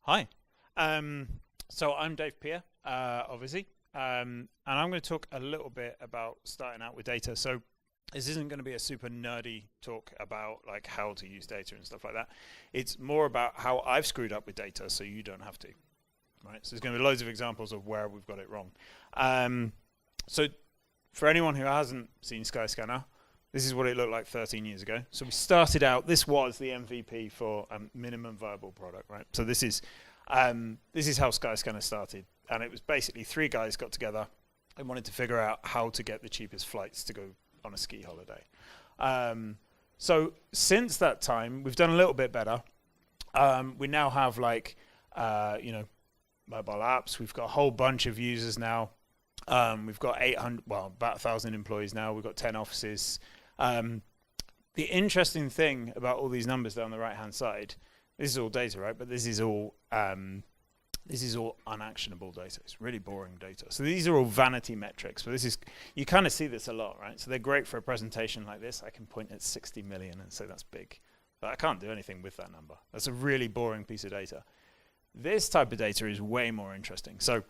Hi. So I'm Dave Pier, obviously, and I'm going to talk a little bit about starting out with data. So this isn't going to be a super nerdy talk about like how to use data and stuff like that. It's more about how I've screwed up with data so you don't have to. Right? So there's going to be loads of examples of where we've got it wrong. So for anyone who hasn't seen Skyscanner, this is what it looked like 13 years ago. So we started out, this was the MVP for a minimum viable product, right? So this is how Skyscanner started. And it was basically 3 guys got together and wanted to figure out how to get the cheapest flights to go on a ski holiday. So since that time, we've done a little bit better. We now have like, mobile apps. We've got a whole bunch of users now. We've got about 1,000 employees now. We've got 10 offices. The interesting thing about all these numbers down the right-hand side, this is all data, right? But this is all unactionable data. It's really boring data. So these are all vanity metrics. But you kind of see this a lot, right? So they're great for a presentation like this. I can point at 60 million and say that's big. But I can't do anything with that number. That's a really boring piece of data. This type of data is way more interesting. So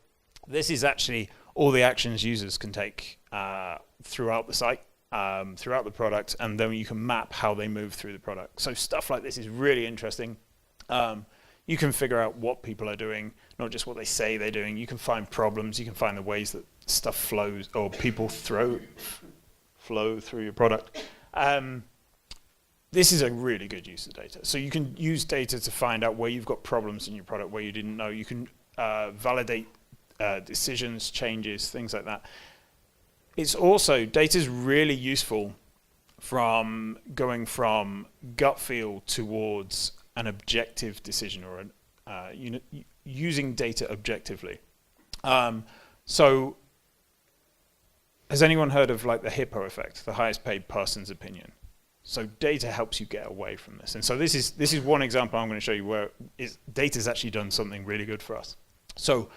this is actually all the actions users can take throughout the site, throughout the product, and then you can map how they move through the product. So stuff like this is really interesting. You can figure out what people are doing, not just what they say they're doing. You can find problems. You can find the ways that stuff flows or people flow through your product. This is a really good use of data. So you can use data to find out where you've got problems in your product, where you didn't know. You can validate decisions, changes, things like that. It's also, data is really useful from going from gut feel towards an objective decision or using data objectively. So has anyone heard of like the hippo effect, the highest paid person's opinion? So data helps you get away from this. And so this is one example I'm going to show you where data's actually done something really good for us. So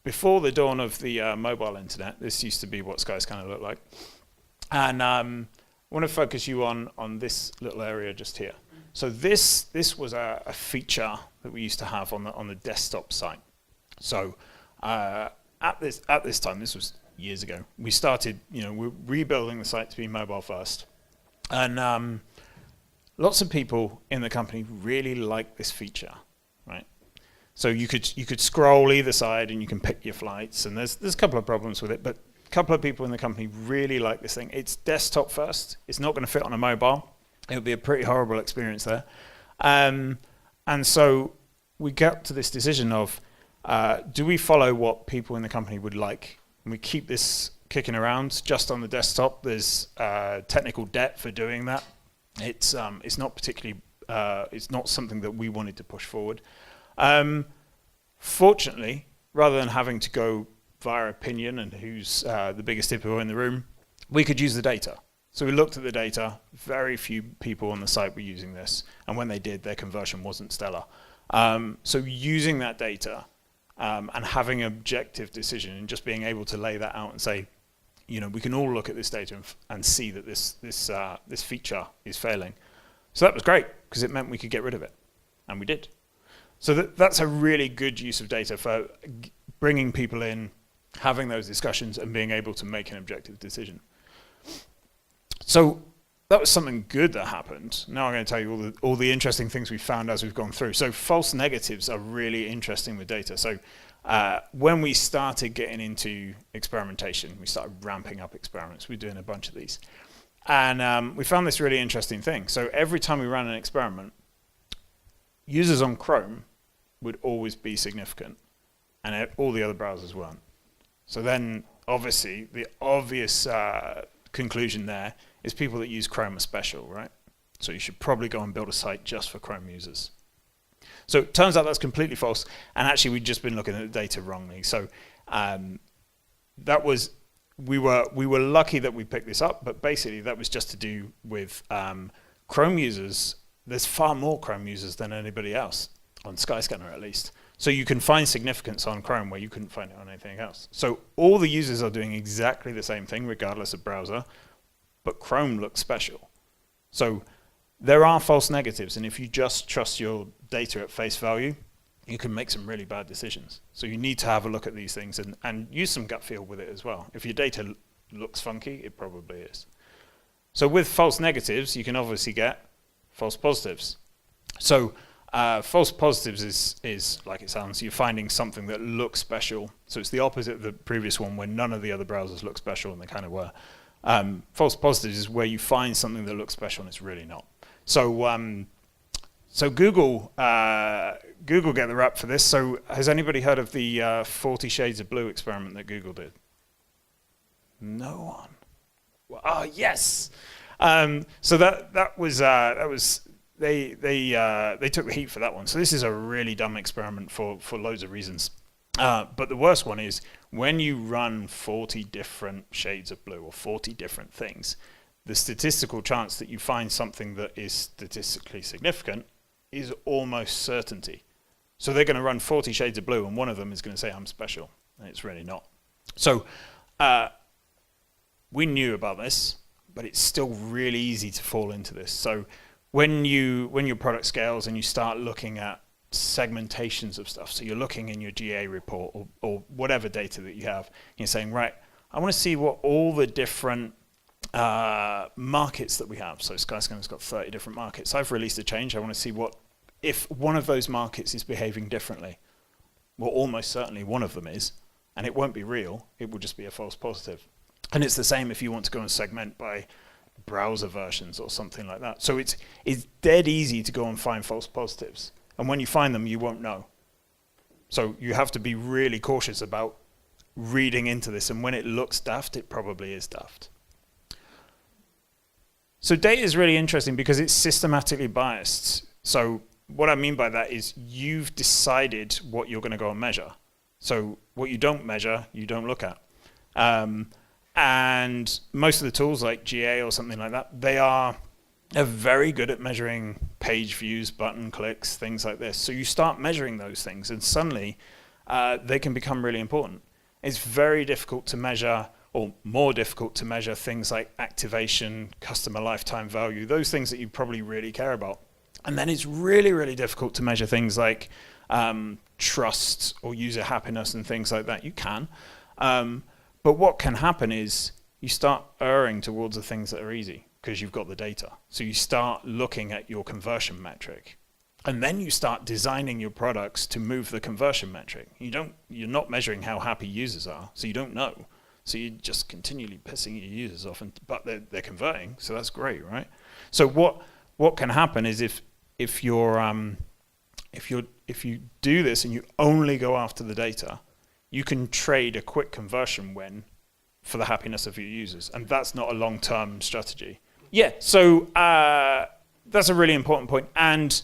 before the dawn of the mobile internet, this used to be what Skyscanner looked like. And I want to focus you on this little area just here. So this was a feature that we used to have on the desktop site. So at this time, this was years ago, we started, we're rebuilding the site to be mobile first. And lots of people in the company really like this feature, right? So you could scroll either side and you can pick your flights, and there's a couple of problems with it, but a couple of people in the company really like this thing. It's desktop first. It's not going to fit on a mobile. It would be a pretty horrible experience there. And so we got to this decision of, do we follow what people in the company would like? And we keep this kicking around just on the desktop. There's technical debt for doing that. It's not particularly, it's not something that we wanted to push forward. Fortunately, rather than having to go via opinion and who's the biggest hippo in the room, we could use the data. So we looked at the data. Very few people on the site were using this, and when they did, their conversion wasn't stellar. So using that data and having an objective decision and just being able to lay that out and say, we can all look at this data and see that this feature is failing. So that was great because it meant we could get rid of it, and we did. So that's a really good use of data for bringing people in, having those discussions, and being able to make an objective decision. So that was something good that happened. Now I'm going to tell you all the interesting things we found as we've gone through. So false negatives are really interesting with data. So when we started getting into experimentation, we started ramping up experiments. We're doing a bunch of these. And we found this really interesting thing. So every time we ran an experiment, users on Chrome would always be significant, and all the other browsers weren't. So then, obviously, the obvious conclusion there is people that use Chrome are special, right? So you should probably go and build a site just for Chrome users. So it turns out that's completely false, and actually we've just been looking at the data wrongly. So we were lucky that we picked this up, but basically that was just to do with Chrome users. There's far more Chrome users than anybody else, on Skyscanner at least. So you can find significance on Chrome where you couldn't find it on anything else. So all the users are doing exactly the same thing regardless of browser, but Chrome looks special. So there are false negatives, and if you just trust your data at face value, you can make some really bad decisions. So you need to have a look at these things and use some gut feel with it as well. If your data looks funky, it probably is. So with false negatives, you can obviously get false positives. So false positives is like it sounds, you're finding something that looks special. So it's the opposite of the previous one where none of the other browsers look special, and they kind of were. False positives is where you find something that looks special and it's really not. So so Google get the rap for this. So has anybody heard of the 40 Shades of Blue experiment that Google did? No one. Well, oh yes. So that was they took the heat for that one. So this is a really dumb experiment for loads of reasons. But the worst one is when you run 40 different shades of blue or 40 different things, the statistical chance that you find something that is statistically significant is almost certainty. So they're going to run 40 shades of blue, and one of them is going to say, I'm special, and it's really not. So we knew about this, but it's still really easy to fall into this. So when your product scales and you start looking at segmentations of stuff, so you're looking in your GA report or whatever data that you have, you're saying, right, I want to see what all the different markets that we have. So Skyscanner's got 30 different markets. I've released a change. I want to see what if one of those markets is behaving differently. Well, almost certainly one of them is, and it won't be real. It will just be a false positive. And it's the same if you want to go and segment by browser versions or something like that. So it's dead easy to go and find false positives. And when you find them, you won't know. So you have to be really cautious about reading into this. And when it looks daft, it probably is daft. So data is really interesting because it's systematically biased. So what I mean by that is you've decided what you're going to go and measure. So what you don't measure, you don't look at. And most of the tools like GA or something like that, they are very good at measuring page views, button clicks, things like this. So you start measuring those things and suddenly they can become really important. It's very difficult to measure, or more difficult to measure, things like activation, customer lifetime value, those things that you probably really care about. And then it's really, really difficult to measure things like trust or user happiness and things like that. You can. But what can happen is you start erring towards the things that are easy because you've got the data. So you start looking at your conversion metric. And then you start designing your products to move the conversion metric. You're not measuring how happy users are, so you don't know. So you're just continually pissing your users off, but they're converting, so that's great, right? So what can happen is if you do this and you only go after the data, you can trade a quick conversion win for the happiness of your users, and that's not a long-term strategy. Yeah, so that's a really important point, and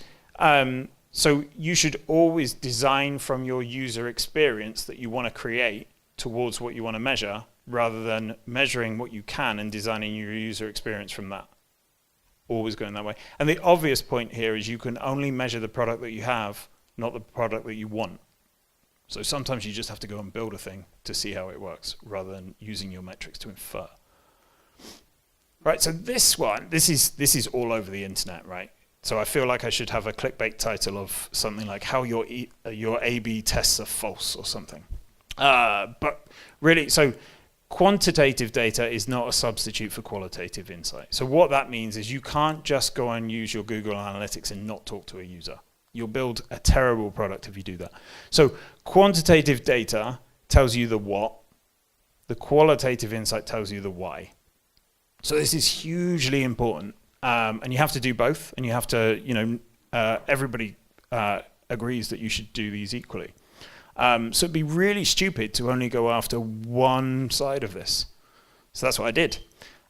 so you should always design from your user experience that you want to create towards what you want to measure, rather than measuring what you can and designing your user experience from that. Always going that way. And the obvious point here is you can only measure the product that you have, not the product that you want. So sometimes you just have to go and build a thing to see how it works, rather than using your metrics to infer. Right, so this is all over the internet, right? So I feel like I should have a clickbait title of something like how your A/B tests are false or something. But really, so quantitative data is not a substitute for qualitative insight. So what that means is you can't just go and use your Google Analytics and not talk to a user. You'll build a terrible product if you do that. So quantitative data tells you the what. The qualitative insight tells you the why. So this is hugely important. And you have to do both. And you have to, everybody agrees that you should do these equally. So it'd be really stupid to only go after one side of this. So that's what I did.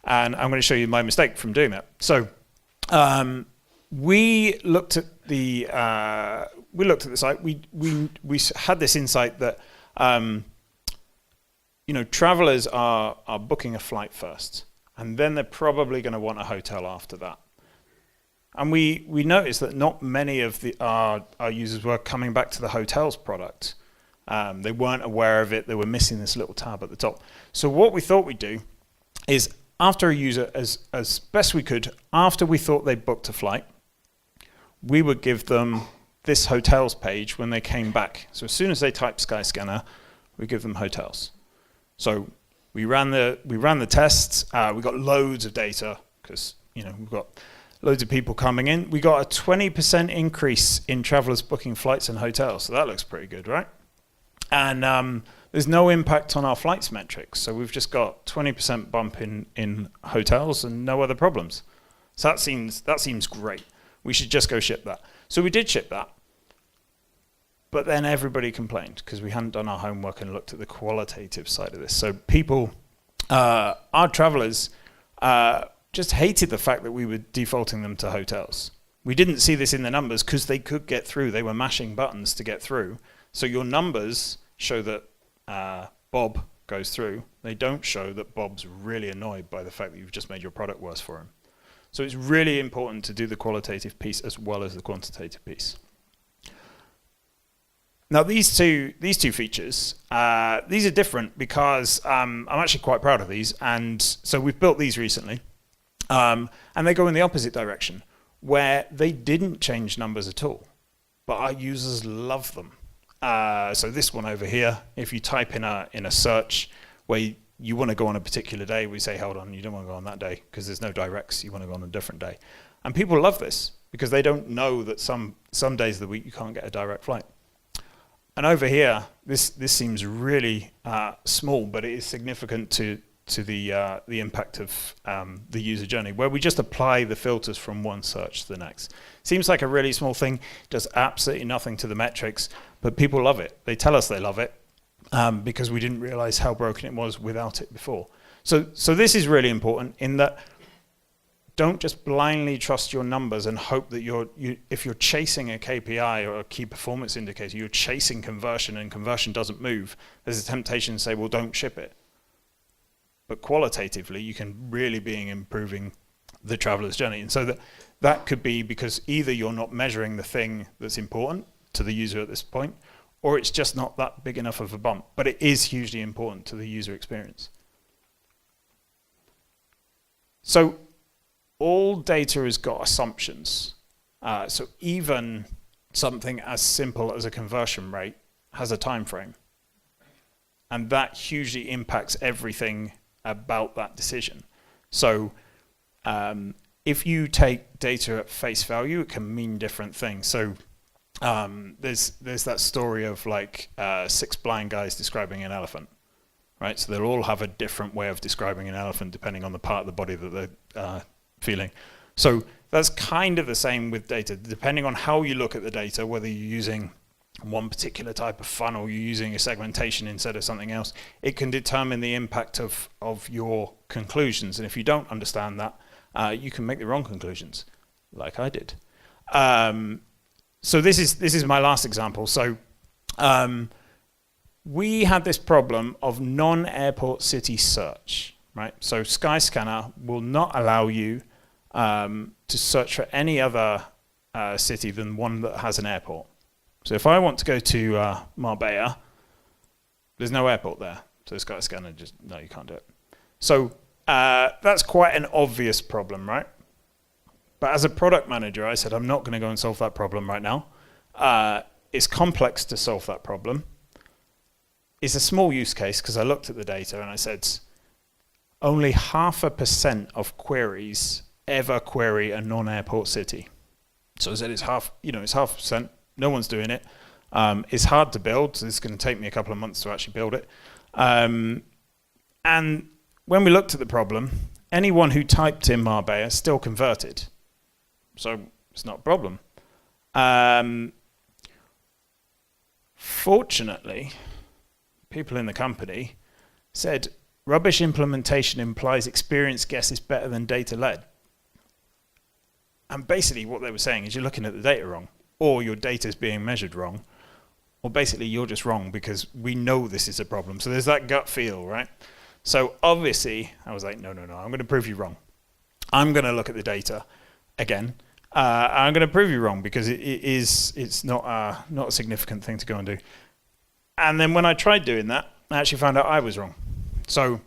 And I'm going to show you my mistake from doing that. So we looked at the site. We had this insight that travelers are booking a flight first, and then they're probably going to want a hotel after that. And we noticed that not many of our users were coming back to the hotels product. They weren't aware of it. They were missing this little tab at the top. So what we thought we'd do is after a user, as best we could, after we thought they booked a flight, we would give them this hotels page when they came back. So as soon as they typed Skyscanner, we give them hotels. So we ran the tests. We got loads of data because we've got loads of people coming in. We got a 20% increase in travelers booking flights and hotels. So that looks pretty good, right? And there's no impact on our flights metrics. So we've just got 20% bump in hotels and no other problems. So that seems great. We should just go ship that. So we did ship that. But then everybody complained because we hadn't done our homework and looked at the qualitative side of this. So people, our travelers, just hated the fact that we were defaulting them to hotels. We didn't see this in the numbers because they could get through. They were mashing buttons to get through. So your numbers show that Bob goes through. They don't show that Bob's really annoyed by the fact that you've just made your product worse for him. So it's really important to do the qualitative piece as well as the quantitative piece. Now these two features, these are different because I'm actually quite proud of these, and so we've built these recently, and they go in the opposite direction, where they didn't change numbers at all, but our users love them. So this one over here, if you type in a search where you want to go on a particular day, we say, hold on, you don't want to go on that day because there's no directs, you want to go on a different day. And people love this because they don't know that some days of the week you can't get a direct flight. And over here, this seems really small, but it is significant to the impact of the user journey, where we just apply the filters from one search to the next. Seems like a really small thing, does absolutely nothing to the metrics, but people love it. They tell us they love it because we didn't realize how broken it was without it before. So this is really important in that don't just blindly trust your numbers and hope that if you're chasing a KPI or a key performance indicator, you're chasing conversion and conversion doesn't move, there's a temptation to say, well, don't ship it. But qualitatively, you can really be improving the traveler's journey. And so that could be because either you're not measuring the thing that's important to the user at this point, or it's just not that big enough of a bump. But it is hugely important to the user experience. So all data has got assumptions. So even something as simple as a conversion rate has a time frame. And that hugely impacts everything about that decision. So if you take data at face value, it can mean different things. So there's that story of like 6 blind guys describing an elephant, right? So they'll all have a different way of describing an elephant depending on the part of the body that they're feeling. So that's kind of the same with data. Depending on how you look at the data, whether you're using one particular type of funnel, you're using a segmentation instead of something else, it can determine the impact of your conclusions. And if you don't understand that, you can make the wrong conclusions, like I did. So this is my last example. So we had this problem of non-airport city search, right? So Skyscanner will not allow you to search for any other city than one that has an airport. So if I want to go to Marbella, there's no airport there. So Skyscanner just, no, you can't do it. So that's quite an obvious problem, right? But as a product manager, I said, I'm not going to go and solve that problem right now. It's complex to solve that problem. It's a small use case because I looked at the data and I said, only 0.5% of queries ever query a non-airport city. So I said it's half, it's 0.5%. No one's doing it. It's hard to build, so it's going to take me a couple of months to actually build it. And when we looked at the problem, anyone who typed in Marbella still converted. So it's not a problem. Fortunately, people in the company said, rubbish implementation implies experience guess is better than data-led. And basically what they were saying is you're looking at the data wrong, or your data is being measured wrong, or basically you're just wrong because we know this is a problem. So there's that gut feel, right? So obviously I was like, no, I'm going to prove you wrong. I'm going to look at the data again. I'm going to prove you wrong because it's not a significant thing to go and do. And then when I tried doing that, I actually found out I was wrong. So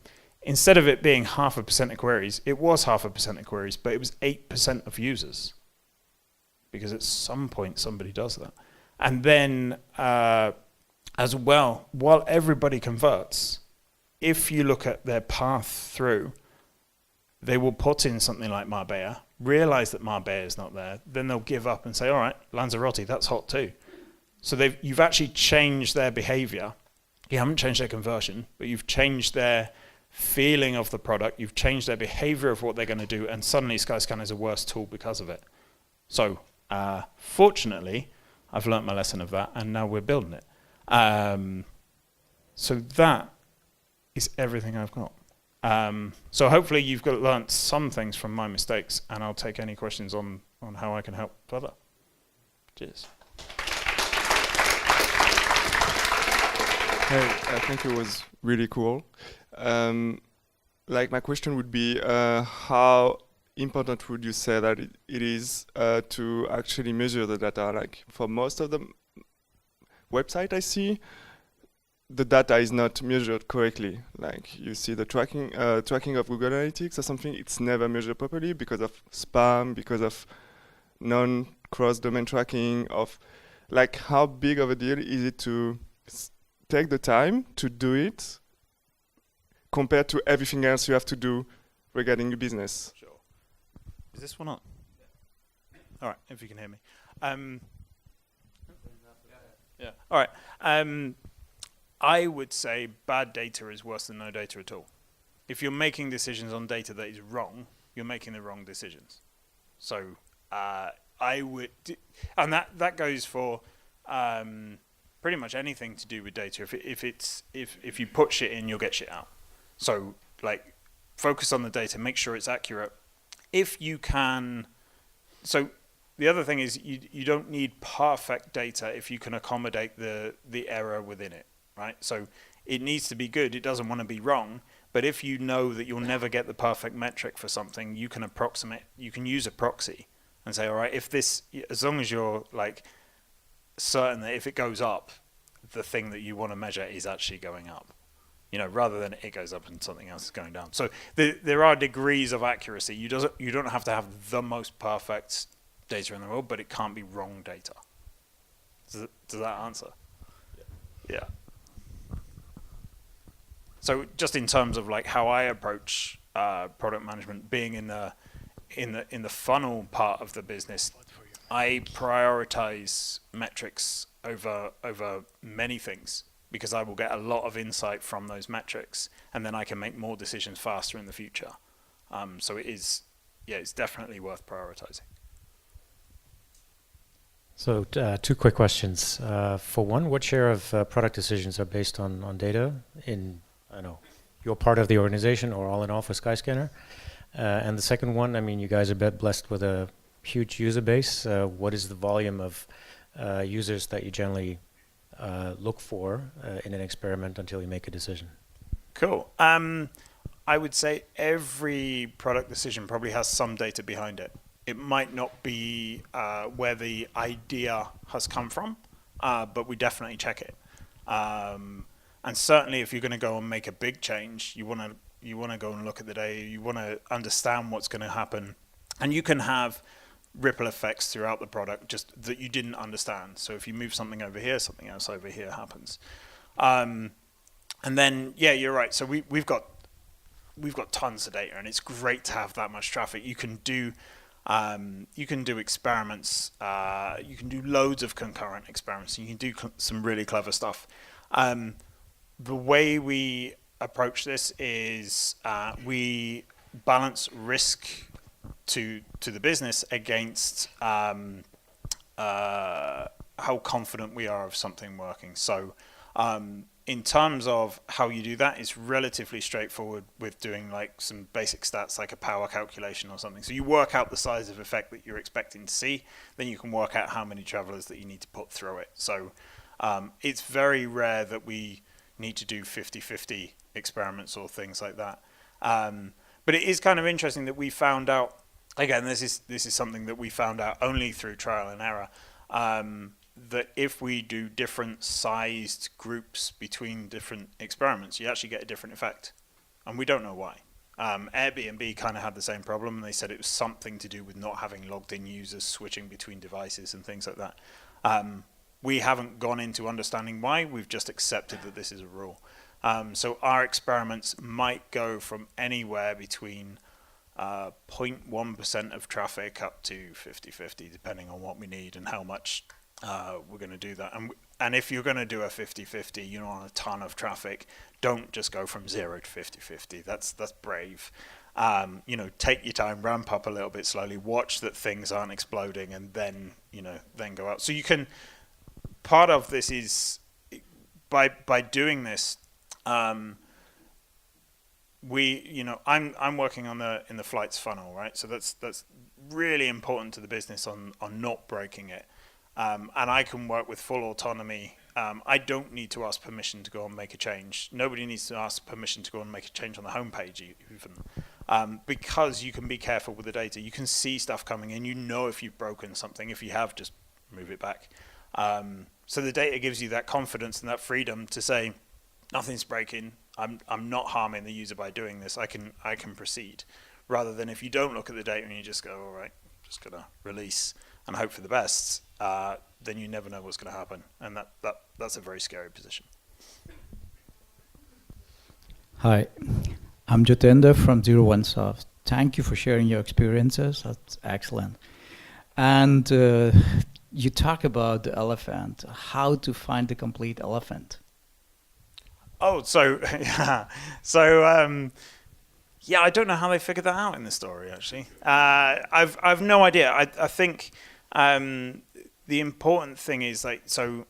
instead of it being 0.5% of queries, it was 0.5% of queries, but it was 8% of users. Because at some point somebody does that. And then as well, while everybody converts, if you look at their path through, they will put in something like Marbella, realize that Marbella is not there, then they'll give up and say, all right, Lanzarote, that's hot too. So you've actually changed their behavior. You haven't changed their conversion, but you've changed their feeling of the product, you've changed their behavior of what they're going to do, and suddenly Skyscanner is a worse tool because of it. So fortunately, I've learnt my lesson of that, and now we're building it. So that is everything I've got. So hopefully you've learnt some things from my mistakes, and I'll take any questions on how I can help further. Cheers. Hey, I think it was really cool. My question would be, how important would you say that it is to actually measure the data? Like for most of the website I see, the data is not measured correctly. Like you see the tracking of Google Analytics or something, it's never measured properly because of spam, because of non-cross-domain tracking. Of like, how big of a deal is it to take the time to do it compared to everything else you have to do regarding your business? Sure. Is this one on? Yeah. All right, if you can hear me. Yeah. All right. I would say bad data is worse than no data at all. If you're making decisions on data that is wrong, you're making the wrong decisions. So I would, and that goes for pretty much anything to do with data. If you put shit in, you'll get shit out. So like, focus on the data, make sure it's accurate. If you can, so the other thing is you don't need perfect data if you can accommodate the error within it, right? So it needs to be good. It doesn't want to be wrong. But if you know that you'll never get the perfect metric for something, you can approximate. You can use a proxy and say, all right, if this, as long as you're like certain that if it goes up, the thing that you want to measure is actually going up. You know, rather than it goes up and something else is going down. So there are degrees of accuracy. You don't have to have the most perfect data in the world, but it can't be wrong data. Does that answer? Yeah. So just in terms of like how I approach product management, being in the funnel part of the business, I prioritize metrics over many things, because I will get a lot of insight from those metrics, and then I can make more decisions faster in the future. So it's definitely worth prioritizing. So 2 quick questions. For one, what share of product decisions are based on data in, I don't know, your part of the organization or all in all for Skyscanner? And the second one, I mean, you guys are blessed with a huge user base. What is the volume of users that you generally look for in an experiment until you make a decision? Cool. I would say every product decision probably has some data behind it. It might not be where the idea has come from, but we definitely check it. And certainly if you're going to go and make a big change, you want to go and look at the data. You want to understand what's going to happen. And you can have ripple effects throughout the product just that you didn't understand. So if you move something over here, something else over here happens. And then, yeah, you're right. So we've got tons of data, and it's great to have that much traffic. You can do experiments. You can do loads of concurrent experiments. You can do some really clever stuff. The way we approach this is we balance risk to the business against how confident we are of something working. So in terms of how you do that, it's relatively straightforward with doing like some basic stats like a power calculation or something. So you work out the size of effect that you're expecting to see, then you can work out how many travelers that you need to put through it. So it's very rare that we need to do 50-50 experiments or things like that. But it is kind of interesting that we found out, again, this is something that we found out only through trial and error, that if we do different sized groups between different experiments, you actually get a different effect. and we don't know why. Airbnb kind of had the same problem, and they said it was something to do with not having logged in users switching between devices and things like that. We haven't gone into understanding why, we've just accepted that this is a rule. So our experiments might go from anywhere between 0.1% of traffic up to 50-50, depending on what we need and how much we're going to do that. And if you're going to do a 50-50, you know, on a ton of traffic, don't just go from 0 to 50-50. That's brave. You know, take your time, ramp up a little bit slowly, watch that things aren't exploding, and then, you know, then go out. So you can, part of this is by doing this, you know, I'm working on in the flights funnel, right? So that's really important to the business on not breaking it. And I can work with full autonomy. I don't need to ask permission to go and make a change. Nobody needs to ask permission to go and make a change on the homepage even, because you can be careful with the data. You can see stuff coming in. You know if you've broken something. If you have, just move it back. So the data gives you that confidence and that freedom to say, nothing's breaking. I'm not harming the user by doing this. I can proceed, rather than if you don't look at the data and you just go, all right, just gonna release and hope for the best. Then you never know what's going to happen, and that's a very scary position. Hi, I'm Jatender from 01Soft. Thank you for sharing your experiences. That's excellent. And you talk about the elephant, how to find the complete elephant. Oh, so yeah, so yeah, I don't know how they figured that out in the story. Actually, I've no idea. I think the important thing is, like, so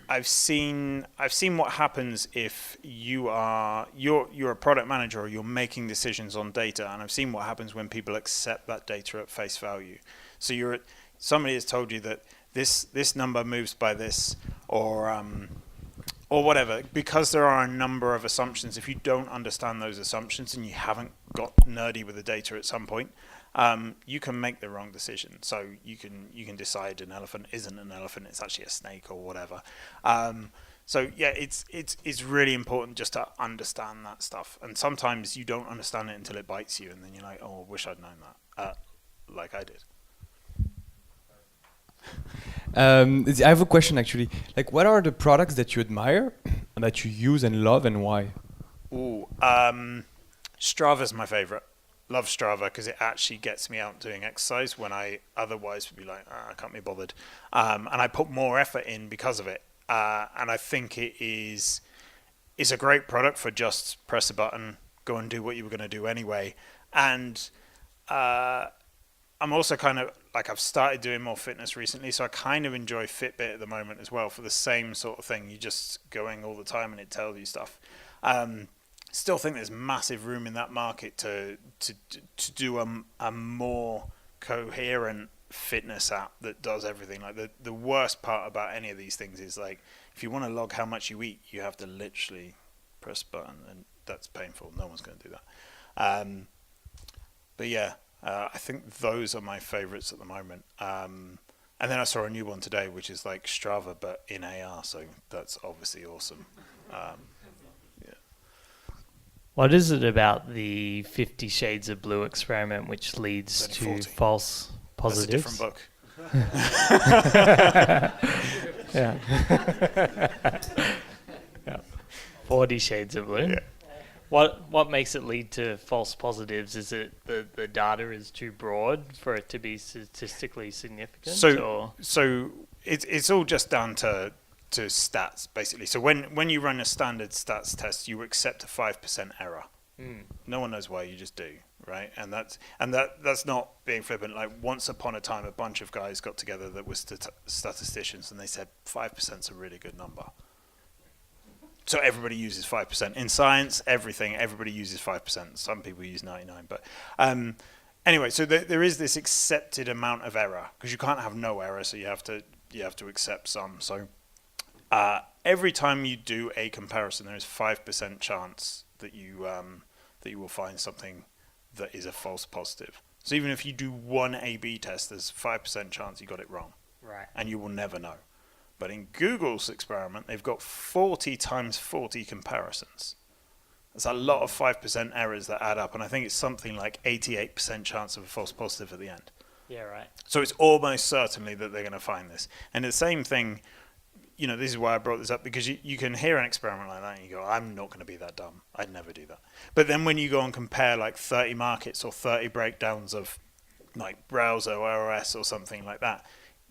I've seen what happens if you're a product manager or you're making decisions on data, and I've seen what happens when people accept that data at face value. So somebody has told you that this number moves by this, or whatever, because there are a number of assumptions. If you don't understand those assumptions and you haven't got nerdy with the data at some point, you can make the wrong decision. So you can decide an elephant isn't an elephant, it's actually a snake or whatever. So yeah, it's really important just to understand that stuff. And sometimes you don't understand it until it bites you, and then you're like, oh, I wish I'd known that, like I did. I have a question actually. Like, what are the products that you admire and that you use and love, and why? Ooh, Strava's my favorite. Love Strava because it actually gets me out doing exercise when I otherwise would be like, I can't be bothered. And I put more effort in because of it. And I think it's a great product for just press a button, go and do what you were going to do anyway. And I'm also kind of like, I've started doing more fitness recently, so I kind of enjoy Fitbit at the moment as well for the same sort of thing. You're just going all the time and it tells you stuff. Still think there's massive room in that market to do a more coherent fitness app that does everything. Like the worst part about any of these things is, like, if you want to log how much you eat, you have to literally press a button, and that's painful. No one's going to do that. But yeah, I think those are my favorites at the moment. And then I saw a new one today, which is like Strava but in AR, so that's obviously awesome. What is it about the 50 Shades of Blue experiment which leads to 40. false positives? That's a different book. Yeah. Yeah. 40 Shades of Blue. Yeah. What makes it lead to false positives? Is it the data is too broad for it to be statistically significant? So it's all just down to stats, basically. So when you run a standard stats test, you accept a 5% error. No one knows why, you just do, right? And that's not being flippant. Like, once upon a time, a bunch of guys got together that were statisticians, and they said 5% is a really good number. So everybody uses 5%. In science, everybody uses 5%. Some people use 99%. But anyway, so there is this accepted amount of error, because you can't have no error, so you have to accept some. So every time you do a comparison, there is 5% chance that you will find something that is a false positive. So even if you do one A/B test, there's 5% chance you got it wrong. Right. And you will never know. But in Google's experiment, they've got 40 times 40 comparisons. It's a lot of 5% errors that add up, and I think it's something like 88% chance of a false positive at the end. Yeah, right. So it's almost certainly that they're going to find this. And the same thing, this is why I brought this up, because you can hear an experiment like that and you go, I'm not going to be that dumb. I'd never do that. But then when you go and compare like 30 markets or 30 breakdowns of like browser or OS or something like that,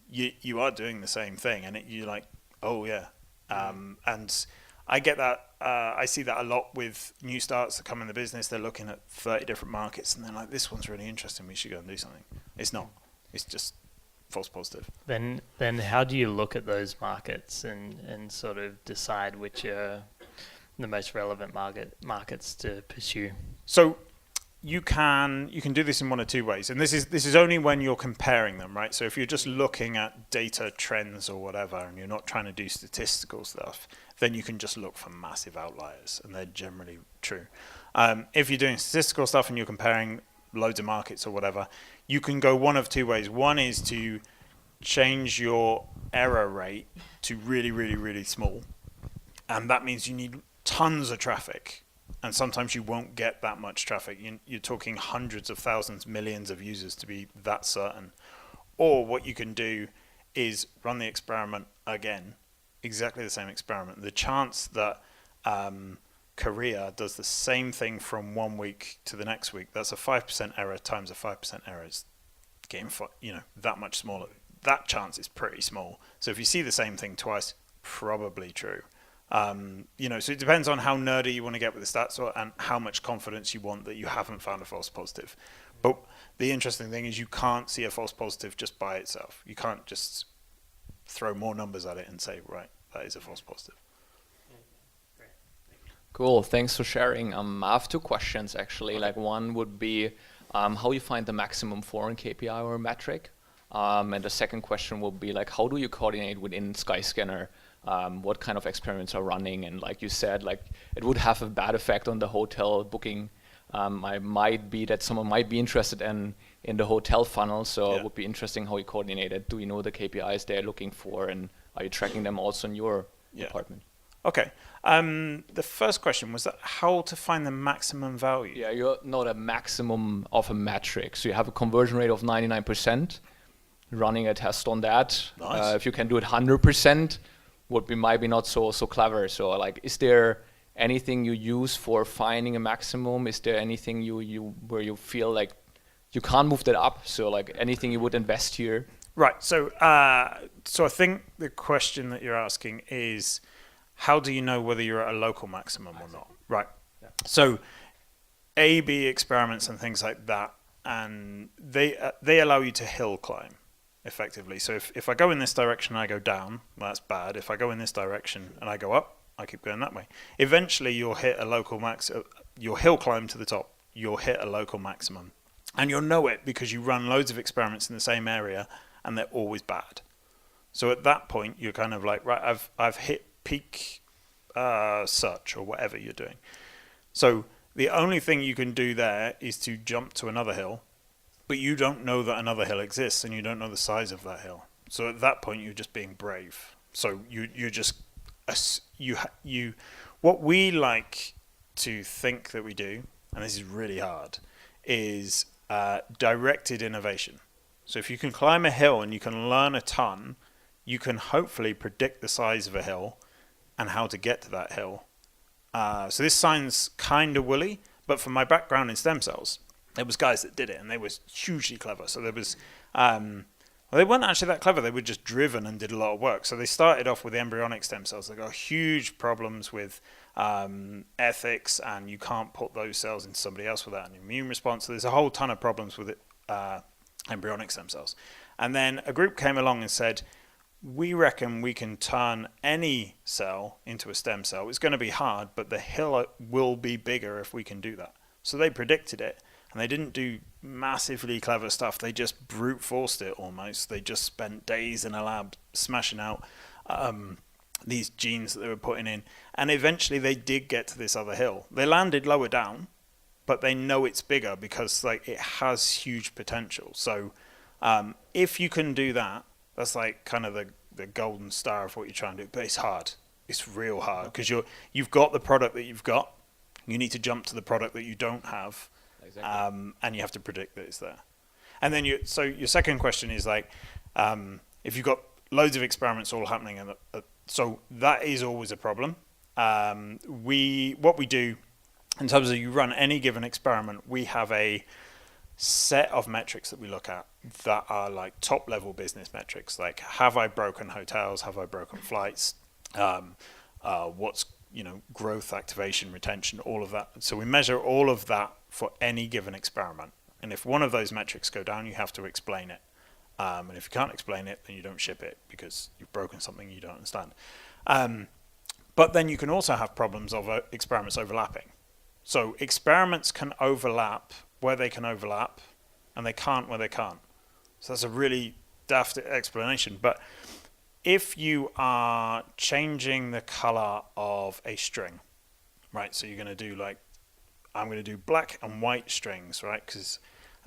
you are doing the same thing. And you're like, oh yeah. And I get that. I see that a lot with new starts that come in the business. They're looking at 30 different markets and they're like, this one's really interesting. We should go and do something. It's not. It's just false positive. Then how do you look at those markets and sort of decide which are the most relevant markets to pursue? So you can do this in one of two ways, and this is only when you're comparing them, right? So if you're just looking at data trends or whatever, and you're not trying to do statistical stuff, then you can just look for massive outliers, and they're generally true. If you're doing statistical stuff and you're comparing loads of markets or whatever, you can go one of two ways. One is to change your error rate to really, really, really small, and that means you need tons of traffic. And sometimes you won't get that much traffic. You're talking hundreds of thousands, millions of users to be that certain. Or what you can do is run the experiment again, exactly the same experiment. The chance that Korea does the same thing from 1 week to the next week, that's a 5% error times a 5% error. It's getting that much smaller. That chance is pretty small. So if you see the same thing twice, probably true. So it depends on how nerdy you want to get with the stats and how much confidence you want that you haven't found a false positive. But the interesting thing is you can't see a false positive just by itself. You can't just throw more numbers at it and say, right, that is a false positive. Cool, thanks for sharing. I have two questions actually. Okay. Like one would be how you find the maximum foreign KPI or metric. And the second question would be like, how do you coordinate within Skyscanner? What kind of experiments are running, and like you said, like it would have a bad effect on the hotel booking. I might be that someone might be interested in the hotel funnel, so it would be interesting how you coordinate it. Do you know the KPIs they're looking for, and are you tracking them also in your department? Okay. The first question was that how to find the maximum value. Yeah, you're not a maximum of a metric, so you have a conversion rate of 99%. Running a test on that. Nice. If you can do it 100%. Would be might be not so clever. So like, is there anything you use for finding a maximum? Is there anything you where you feel like you can't move that up? So like anything you would invest here? Right. So I think the question that you're asking is, how do you know whether you're at a local maximum or not? Right. Yeah. So A/B experiments and things like that, and they allow you to hill climb. Effectively. So if I go in this direction and I go down, well, that's bad. If I go in this direction and I go up, I keep going that way. Eventually you'll hit a local max, you'll hill climb to the top, you'll hit a local maximum. And you'll know it because you run loads of experiments in the same area and they're always bad. So at that point you're kind of like, right, I've hit peak search or whatever you're doing. So the only thing you can do there is to jump to another hill. But you don't know that another hill exists, and you don't know the size of that hill. So at that point, you're just being brave. So you're just what we like to think that we do, and this is really hard, is directed innovation. So if you can climb a hill and you can learn a ton, you can hopefully predict the size of a hill and how to get to that hill. So this sounds kind of woolly, but from my background in stem cells, there was guys that did it, and they were hugely clever. So there was, they weren't actually that clever. They were just driven and did a lot of work. So they started off with embryonic stem cells. They got huge problems with ethics, and you can't put those cells into somebody else without an immune response. So there's a whole ton of problems with embryonic stem cells. And then a group came along and said, we reckon we can turn any cell into a stem cell. It's going to be hard, but the hill will be bigger if we can do that. So they predicted it. And they didn't do massively clever stuff. They just brute forced it almost. They just spent days in a lab smashing out these genes that they were putting in. And eventually they did get to this other hill. They landed lower down, but they know it's bigger because like it has huge potential. So if you can do that, that's like kind of the golden star of what you're trying to do. But it's hard. It's real hard because you've got the product that you've got. You need to jump to the product that you don't have, and you have to predict that it's there. And then so your second question is like, if you've got loads of experiments all happening, and so that is always a problem. What we do in terms of you run any given experiment, we have a set of metrics that we look at that are like top level business metrics, like have I broken hotels, have I broken flights, what's growth, activation, retention, all of that. So we measure all of that for any given experiment, and if one of those metrics go down, you have to explain it, and if you can't explain it, then you don't ship it because you've broken something you don't understand. But then you can also have problems of experiments overlapping. So experiments can overlap where they can overlap, and they can't where they can't. So that's a really daft explanation. But if you are changing the color of a string, right? So you're going to do like, I'm going to do black and white strings, right? Because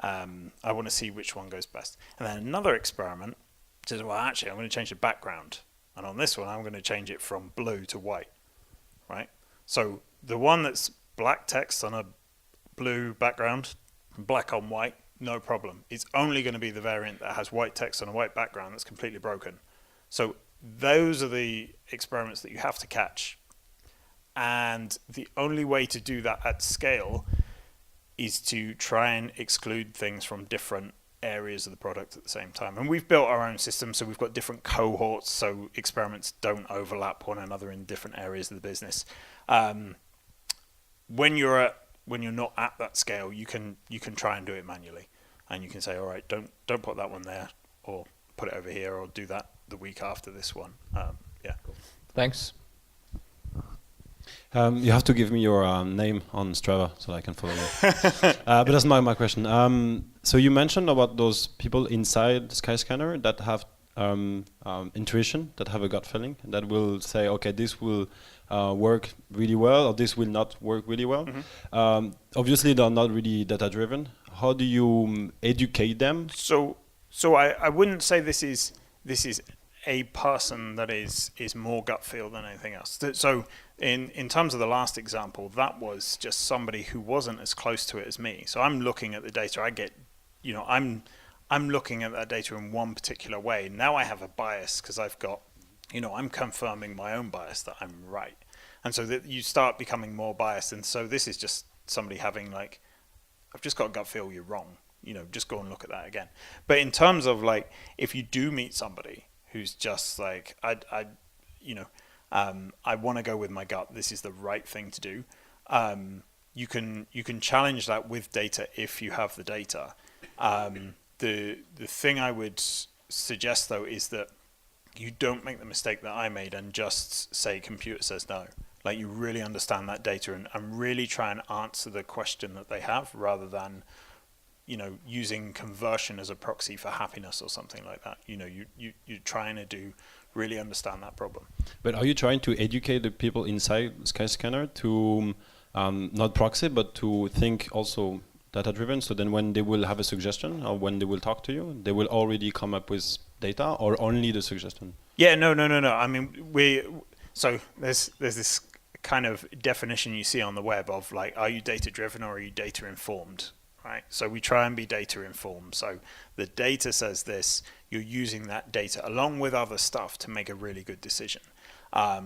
I want to see which one goes best. And then another experiment says, well, actually, I'm going to change the background. And on this one, I'm going to change it from blue to white, right? So the one that's black text on a blue background, black on white, no problem. It's only going to be the variant that has white text on a white background that's completely broken. So those are the experiments that you have to catch. And the only way to do that at scale is to try and exclude things from different areas of the product at the same time. And we've built our own system, so we've got different cohorts, so experiments don't overlap one another in different areas of the business. When you're not at that scale, you can try and do it manually, and you can say, all right, don't put that one there, or put it over here, or do that the week after this one. Yeah. Cool. Thanks. You have to give me your name on Strava so I can follow you. But that's my question. So you mentioned about those people inside Skyscanner that have intuition, that have a gut feeling, that will say, okay, this will work really well, or this will not work really well. Mm-hmm. Obviously, they're not really data-driven. How do you educate them? So I wouldn't say this is a person that is more gut feel than anything else. So in terms of the last example, that was just somebody who wasn't as close to it as me. So I'm looking at the data. I get, I'm looking at that data in one particular way. Now I have a bias because I've got, I'm confirming my own bias that I'm right. And so that you start becoming more biased. And so this is just somebody having like, I've just got a gut feel you're wrong. Just go and look at that again. But in terms of like, if you do meet somebody who's just like, I want to go with my gut, this is the right thing to do. You can challenge that with data if you have the data. The thing I would suggest though is that you don't make the mistake that I made and just say computer says no. Like you really understand that data and really try and answer the question that they have rather than using conversion as a proxy for happiness or something like that. You're trying to really understand that problem. But are you trying to educate the people inside Skyscanner to not proxy, but to think also data-driven? So then when they will have a suggestion or when they will talk to you, they will already come up with data or only the suggestion? Yeah, no. I mean, so there's this kind of definition you see on the web of like, are you data-driven or are you data-informed? Right. So we try and be data informed. So the data says this, you're using that data along with other stuff to make a really good decision. I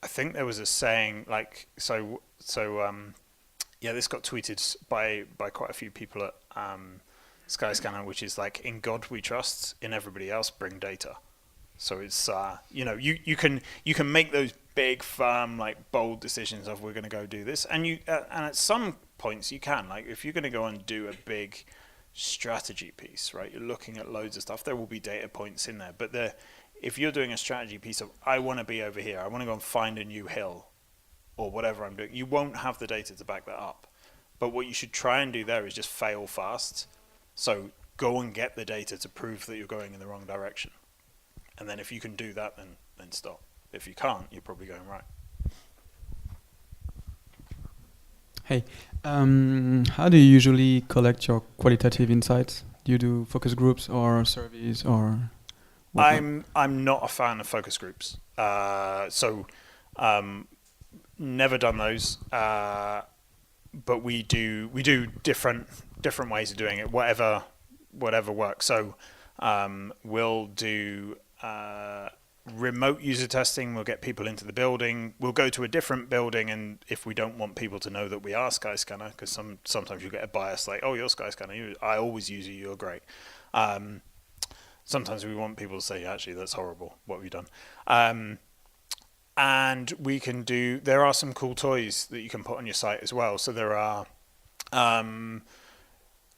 think there was a saying like, this got tweeted by quite a few people at Skyscanner, which is like, in God we trust, in everybody else bring data. So it's, you can make those big, firm, like bold decisions of we're going to go do this, and at some points you can, like if you're going to go and do a big strategy piece, right? You're looking at loads of stuff. There will be data points in there, but if you're doing a strategy piece of I want to be over here, I want to go and find a new hill, or whatever I'm doing, you won't have the data to back that up. But what you should try and do there is just fail fast. So go and get the data to prove that you're going in the wrong direction. And then if you can do that, then stop. If you can't, you're probably going right. Hey, how do you usually collect your qualitative insights? Do you do focus groups or surveys or whatnot? I'm not a fan of focus groups. So Never done those, but we do different ways of doing it. Whatever works. So we'll do remote user testing. We'll get people into the building. We'll go to a different building, and if we don't want people to know that we are Skyscanner, because sometimes you get a bias like, oh, you're Skyscanner. I always use you. You're great. Sometimes we want people to say, actually, that's horrible. What have you done? And we can do, there are some cool toys that you can put on your site as well. So there are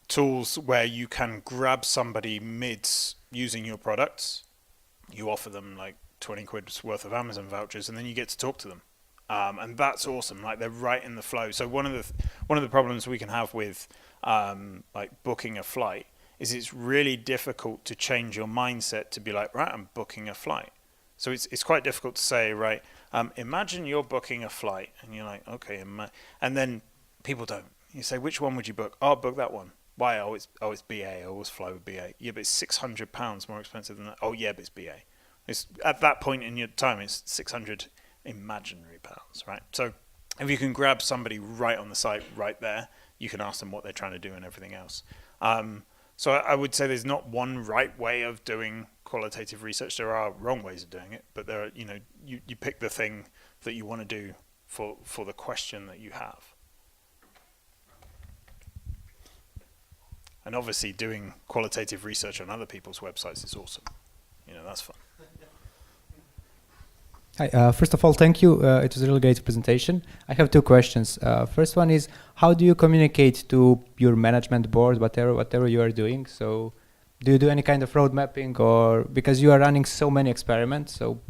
tools where you can grab somebody mids using your products. You offer them like 20 quid's worth of Amazon vouchers, and then you get to talk to them. And that's awesome. Like, they're right in the flow. So one of the problems we can have with like booking a flight is it's really difficult to change your mindset to be like, right, I'm booking a flight. So it's quite difficult to say, right, imagine you're booking a flight, and you're like, okay, and then people don't. You say, which one would you book? Oh, I'll book that one. Why? Oh, it's BA. I always fly with BA. Yeah, but it's £600 more expensive than that. Oh, yeah, but it's BA. It's at that point in your time, it's 600 imaginary pounds, right? So if you can grab somebody right on the site, right there, you can ask them what they're trying to do and everything else. So I would say there's not one right way of doing qualitative research. There are wrong ways of doing it, but there are, you pick the thing that you want to do for the question that you have. And obviously doing qualitative research on other people's websites is awesome. That's fun. Hi, first of all, thank you. It was a really great presentation. I have two questions. First one is, how do you communicate to your management board, whatever you are doing? So do you do any kind of road mapping, or because you are running so many experiments, so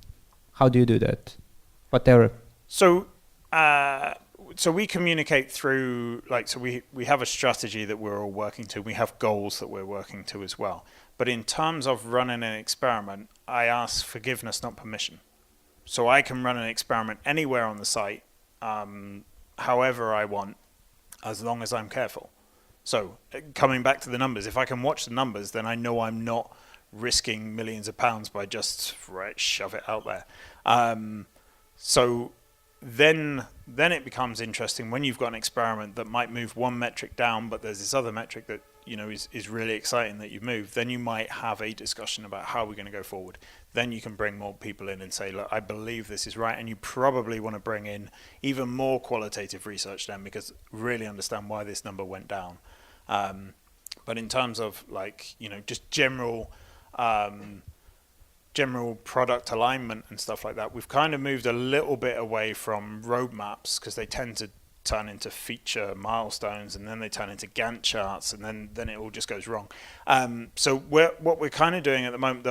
how do you do that? Whatever. So we communicate through, we have a strategy that we're all working to. We have goals that we're working to as well. But in terms of running an experiment, I ask forgiveness, not permission. So I can run an experiment anywhere on the site, however I want, as long as I'm careful. So coming back to the numbers, if I can watch the numbers, then I know I'm not risking millions of pounds by just shove it out there. So then it becomes interesting when you've got an experiment that might move one metric down, but there's this other metric that is really exciting that you've moved. Then you might have a discussion about how we're going to go forward. Then you can bring more people in and say, look, I believe this is right. And you probably want to bring in even more qualitative research then, because really understand why this number went down. But in terms of just general product alignment and stuff like that, we've kind of moved a little bit away from roadmaps, because they tend to turn into feature milestones, and then they turn into Gantt charts, and then it all just goes wrong. So what we're kind of doing at the moment,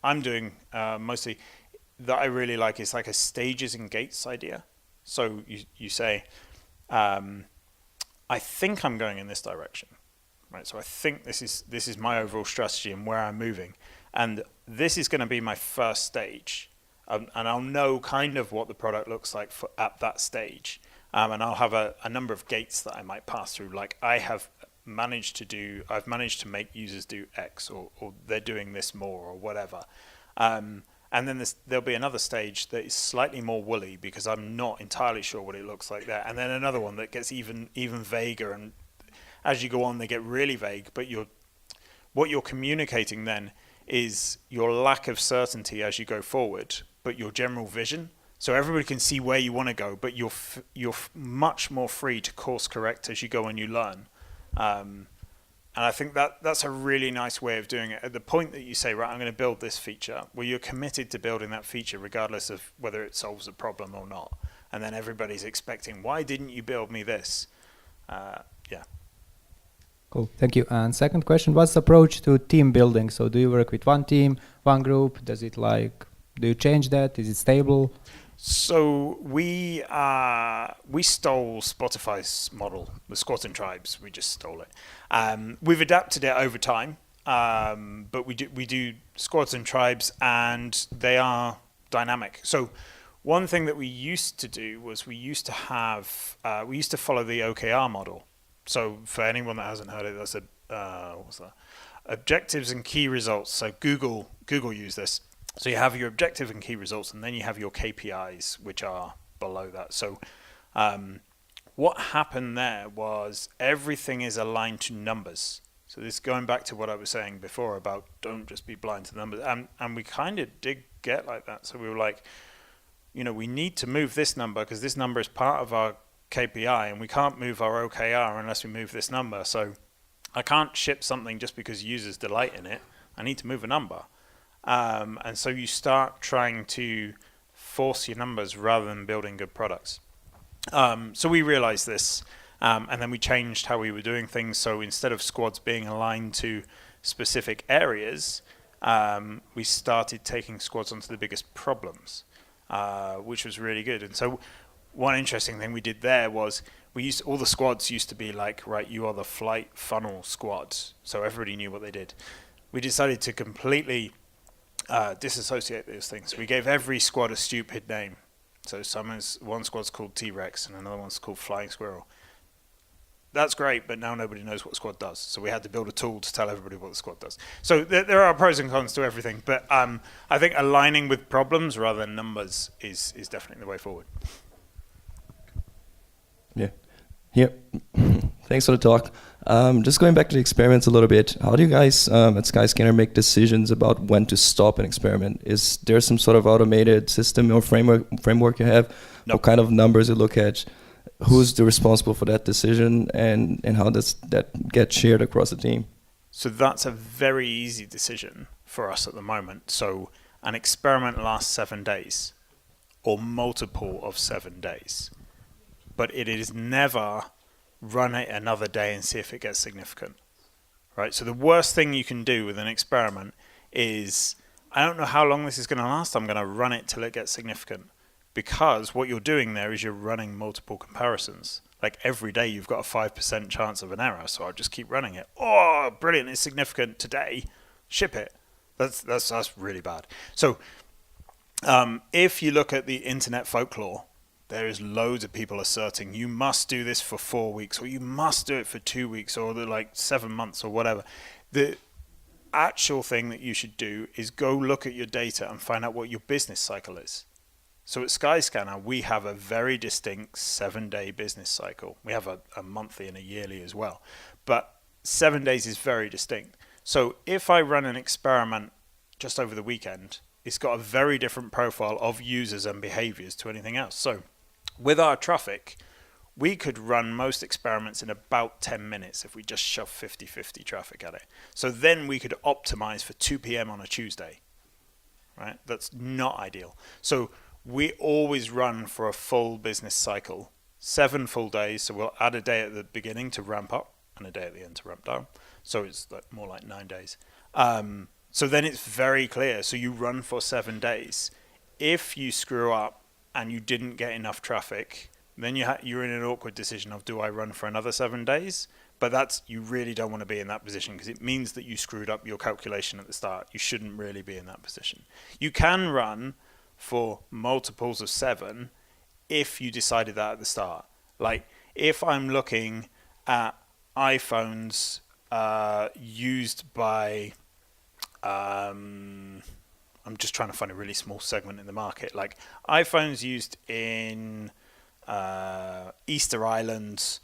I'm doing mostly, that I really like, is like a stages and gates idea. So you say, I think I'm going in this direction, right? So I think this is my overall strategy and where I'm moving, and this is going to be my first stage, and I'll know kind of what the product looks like at that stage. And I'll have a number of gates that I might pass through. Like I've managed to make users do X, or they're doing this more, or whatever. And then there'll be another stage that is slightly more woolly, because I'm not entirely sure what it looks like there. And then another one that gets even vaguer. And as you go on, they get really vague. But what you're communicating then is your lack of certainty as you go forward, but your general vision. So everybody can see where you want to go, but you're much more free to course correct as you go and you learn. And I think that's a really nice way of doing it. At the point that you say, right, I'm going to build this feature, well, you're committed to building that feature regardless of whether it solves a problem or not. And then everybody's expecting, why didn't you build me this? Yeah. Cool, thank you. And second question, what's the approach to team building? So do you work with one team, one group? Do you change that? Is it stable? So we stole Spotify's model, the Squads and Tribes. We just stole it. We've adapted it over time, but we do Squads and Tribes, and they are dynamic. So one thing that we used to do was we used to follow the OKR model. So for anyone that hasn't heard it, that's what's that? Objectives and key results. So Google use this. So you have your objective and key results, and then you have your KPIs, which are below that. So what happened there was everything is aligned to numbers. So this going back to what I was saying before about don't just be blind to the numbers. And we kind of did get like that. So we were like, you know, we need to move this number because this number is part of our KPI, and we can't move our OKR unless we move this number. So I can't ship something just because users delight in it. I need to move a number. And so you start trying to force your numbers rather than building good products. So we realized this, and then we changed how we were doing things. So instead of squads being aligned to specific areas, we started taking squads onto the biggest problems, which was really good. And so one interesting thing we did there was all the squads used to be like, right, you are the flight funnel squads. So everybody knew what they did. We decided to completely disassociate those things. We gave every squad a stupid name. So one squad's called T-Rex and another one's called Flying Squirrel. That's great, but now nobody knows what the squad does. So we had to build a tool to tell everybody what the squad does. So there are pros and cons to everything, but I think aligning with problems rather than numbers is definitely the way forward. Yeah. Thanks for the talk. Just going back to the experiments a little bit, how do you guys at Skyscanner make decisions about when to stop an experiment? Is there some sort of automated system or framework you have? Nope. What kind of numbers you look at? Who's the responsible for that decision, and how does that get shared across the team? So that's a very easy decision for us at the moment. So an experiment lasts 7 days or multiple of 7 days. But it is never run it another day and see if it gets significant, right? So the worst thing you can do with an experiment is, I don't know how long this is going to last, I'm going to run it till it gets significant. Because what you're doing there is you're running multiple comparisons. Like every day you've got a 5% chance of an error, so I'll just keep running it. Oh, brilliant, it's significant today, ship it. That's really bad. So if you look at the internet folklore, there is loads of people asserting you must do this for 4 weeks, or you must do it for 2 weeks, or like 7 months, or whatever. The actual thing that you should do is go look at your data and find out what your business cycle is. So at Skyscanner, we have a very distinct 7-day business cycle. We have a monthly and a yearly as well. But 7 days is very distinct. So if I run an experiment just over the weekend, it's got a very different profile of users and behaviors to anything else. So with our traffic, we could run most experiments in about 10 minutes if we just shove 50-50 traffic at it. So then we could optimize for 2 p.m. on a Tuesday, right? That's not ideal. So we always run for a full business cycle, 7 full days. So we'll add a day at the beginning to ramp up and a day at the end to ramp down. So it's more like 9 days. So then it's very clear. So you run for 7 days. If you screw up and you didn't get enough traffic, then you're in an awkward decision of, do I run for another 7 days? But you really don't want to be in that position because it means that you screwed up your calculation at the start. You shouldn't really be in that position. You can run for multiples of 7 if you decided that at the start. Like if I'm looking at iPhones used by, I'm just trying to find a really small segment in the market, like iPhones used in Easter Islands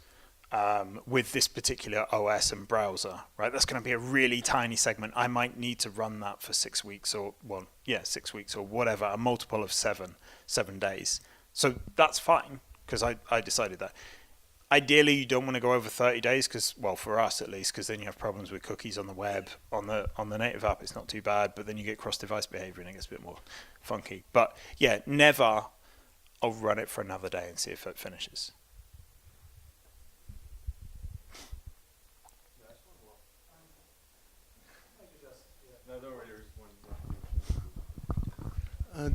with this particular OS and browser, right? That's going to be a really tiny segment. I might need to run that for 6 weeks 6 weeks or whatever, a multiple of 7 days. So that's fine because I decided that. Ideally, you don't want to go over 30 days because, well, for us at least, because then you have problems with cookies on the web. On the native app, it's not too bad, but then you get cross-device behavior and it gets a bit more funky. But yeah, never I'll run it for another day and see if it finishes.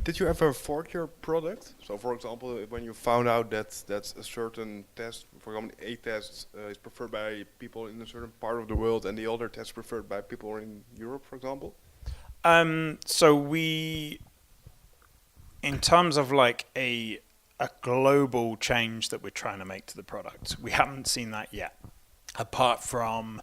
Did you ever fork your product? So, for example, when you found out that a certain test, for example, a test is preferred by people in a certain part of the world, and the other test preferred by people in Europe, for example. So we, in terms of like a global change that we're trying to make to the product, we haven't seen that yet. Apart from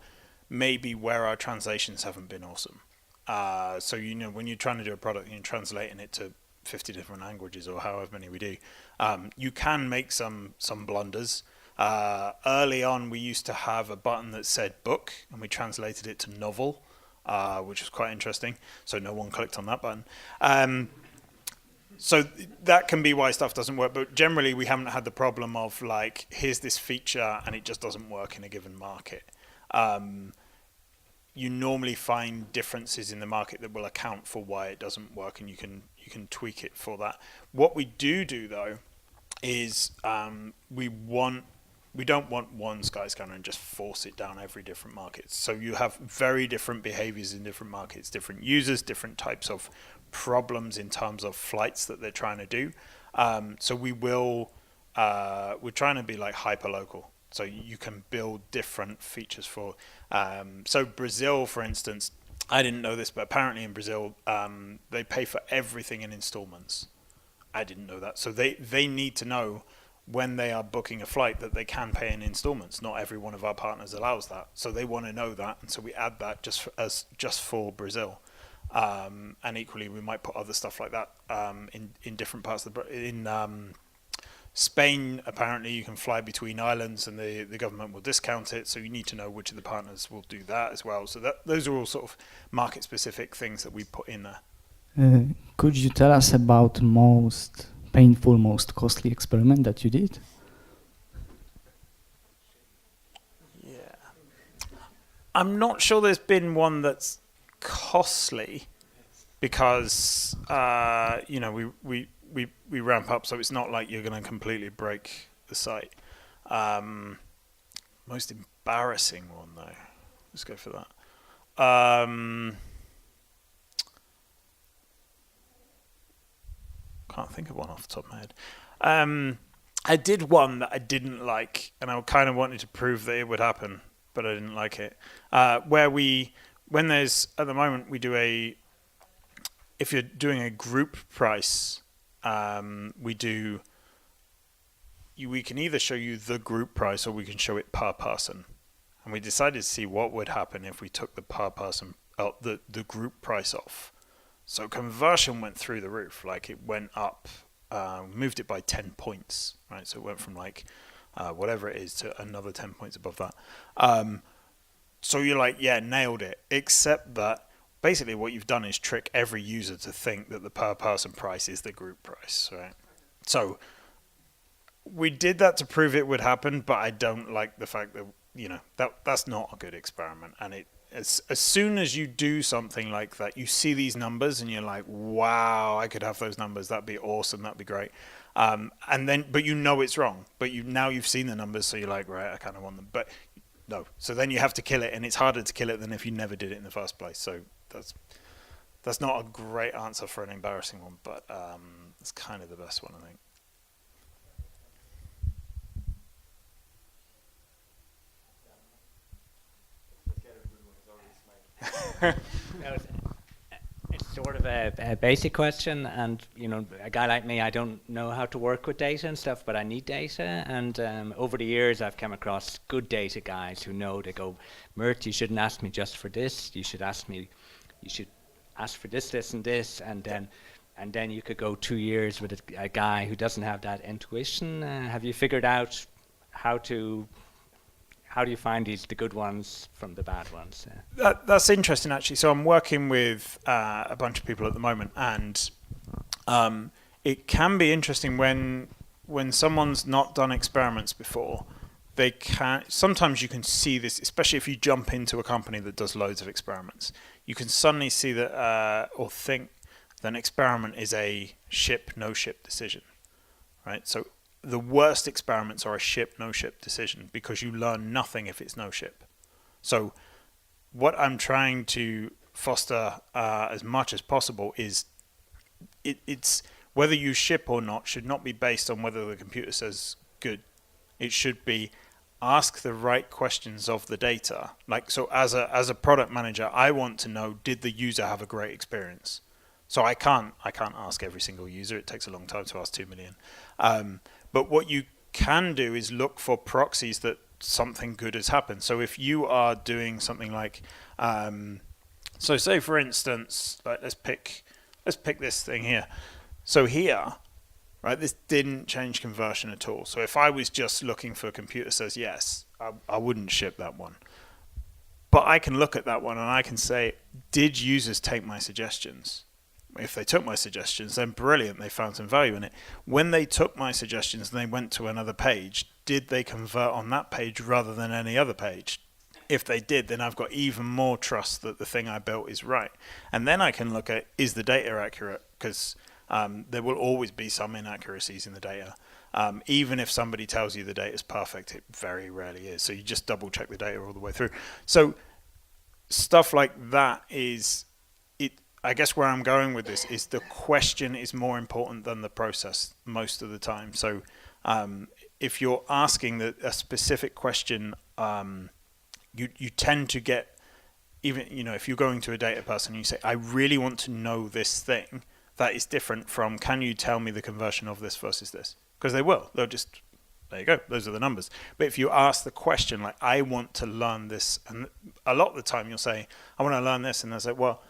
maybe where our translations haven't been awesome. So, when you're trying to do a product and you're translating it to 50 different languages or however many we do, you can make some blunders. Early on, we used to have a button that said book, and we translated it to novel, which was quite interesting. So no one clicked on that button. So that can be why stuff doesn't work. But generally, we haven't had the problem of like, here's this feature and it just doesn't work in a given market. You normally find differences in the market that will account for why it doesn't work, and you can tweak it for that. What we do though is we don't want one Skyscanner and just force it down every different market. So you have very different behaviors in different markets, different users, different types of problems in terms of flights that they're trying to do. So we're trying to be like hyper local. So you can build different features for. So Brazil, for instance, I didn't know this, but apparently in Brazil, they pay for everything in installments. I didn't know that. So they need to know when they are booking a flight that they can pay in installments. Not every one of our partners allows that. So they want to know that. And so we add that just for Brazil. And equally, we might put other stuff like that in different parts of Spain. Apparently, you can fly between islands, and the government will discount it. So you need to know which of the partners will do that as well. So those are all sort of market-specific things that we put in there. Could you tell us about most painful, most costly experiment that you did? Yeah, I'm not sure there's been one that's costly, because we ramp up, so it's not like you're going to completely break the site. Most embarrassing one though, let's go for that. Can't think of one off the top of my head. I did one that I didn't like, and I kind of wanted to prove that it would happen, but I didn't like it. When there's, at the moment, we do if you're doing a group price, we can either show you the group price or we can show it per person. And we decided to see what would happen if we took the per person, the group price off. So conversion went through the roof, like it went up, moved it by 10 points, right? So it went from like whatever it is to another 10 points above that. So you're like, yeah, nailed it. Except that basically what you've done is trick every user to think that the per person price is the group price, right? So we did that to prove it would happen, but I don't like the fact that that's not a good experiment. And as soon as you do something like that, you see these numbers and you're like, wow, I could have those numbers. That'd be awesome. That'd be great. But you know it's wrong. But now you've seen the numbers, so you're like, right, I kind of want them. But no. So then you have to kill it, and it's harder to kill it than if you never did it in the first place. So that's not a great answer for an embarrassing one, but it's kind of the best one, I think. It's sort of a basic question, and a guy like me, I don't know how to work with data and stuff, but I need data. And over the years, I've come across good data guys who know. They go, Mert, you shouldn't ask me just for this. You should ask for this, this, and this, and then you could go 2 years with a guy who doesn't have that intuition. Have you figured out how do you find the good ones from the bad ones? That's interesting, actually. So I'm working with a bunch of people at the moment, and it can be interesting when someone's not done experiments before. Sometimes you can see this, especially if you jump into a company that does loads of experiments. You can suddenly see that or think that an experiment is a ship, no ship decision, right? So the worst experiments are a ship, no ship decision, because you learn nothing if it's no ship. So what I'm trying to foster as much as possible is it's whether you ship or not should not be based on whether the computer says good. It should be ask the right questions of the data. Like, so as a product manager, I want to know, did the user have a great experience? So I can't ask every single user. It takes a long time to ask 2 million. But what you can do is look for proxies that something good has happened. So if you are doing something like So say for instance, like let's pick this thing here. So here, right, this didn't change conversion at all. So if I was just looking for a computer says yes, I wouldn't ship that one. But I can look at that one and I can say, did users take my suggestions? If they took my suggestions, then brilliant, they found some value in it. When they took my suggestions and they went to another page, did they convert on that page rather than any other page? If they did, then I've got even more trust that the thing I built is right. And then I can look at, is the data accurate? Because there will always be some inaccuracies in the data. Even if somebody tells you the data is perfect, it very rarely is. So you just double check the data all the way through. So stuff like that is, I guess where I'm going with this is the question is more important than the process most of the time. So if you're asking a specific question, you tend to get, even, if you're going to a data person and you say, I really want to know this thing, that is different from, can you tell me the conversion of this versus this? Because they will. They'll just, there you go, those are the numbers. But if you ask the question, like, I want to learn this, and a lot of the time you'll say, I want to learn this, and they'll say, well,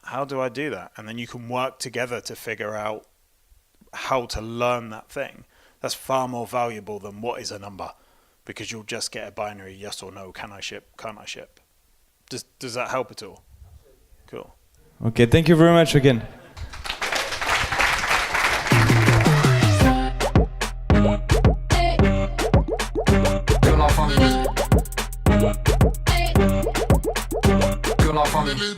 how do I do that? And then you can work together to figure out how to learn that thing. That's far more valuable than what is a number, because you'll just get a binary yes or no, can I ship, can't I ship? Does that help at all? Cool. Okay, thank you very much again. Que la famille